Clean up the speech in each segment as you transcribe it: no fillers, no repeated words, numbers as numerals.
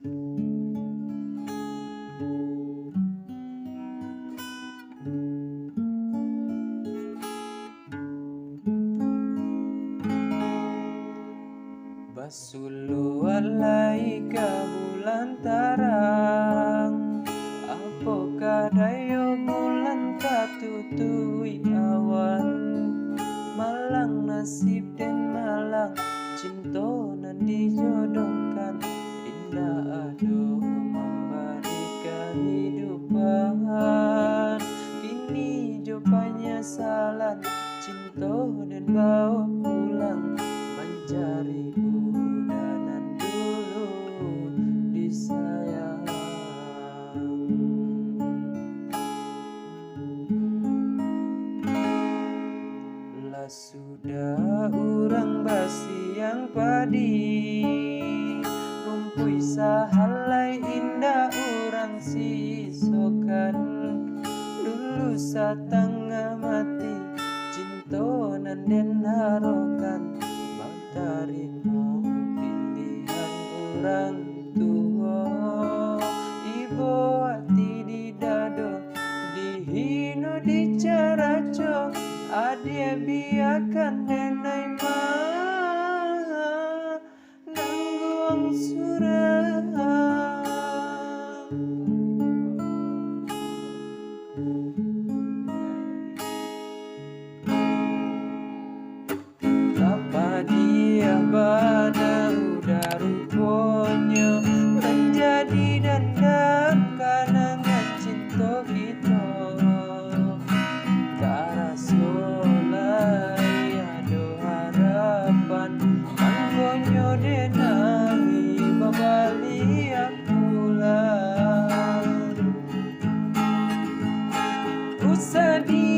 Basulu alaika bulan tarang, apakah dayo bulan katutui awan. Malang nasib dan malang cinta nan dijodohkan, indah ado memberi kehidupan. Kini jo penyesalan cinta dan bawa pulang, mencari udanan dulu disayang. Lah sudah urang basi yang padi, rumpui sahalai indah urang sisokan. Dulu satengah mati cinta nan den harokan, tarimo pilihan orang tua. Ibu hati di dado, dihino dicaraco, adia biarkan nenai mah nanggung surang. Dia pada udah rupanya menjadi dandang kanangan cinta kita. Karasolai ado harapan, anggonyo denangi babali pulang. Usadi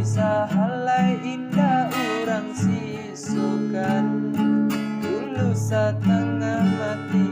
sahalai indah orang sisukan. Dulu setengah mati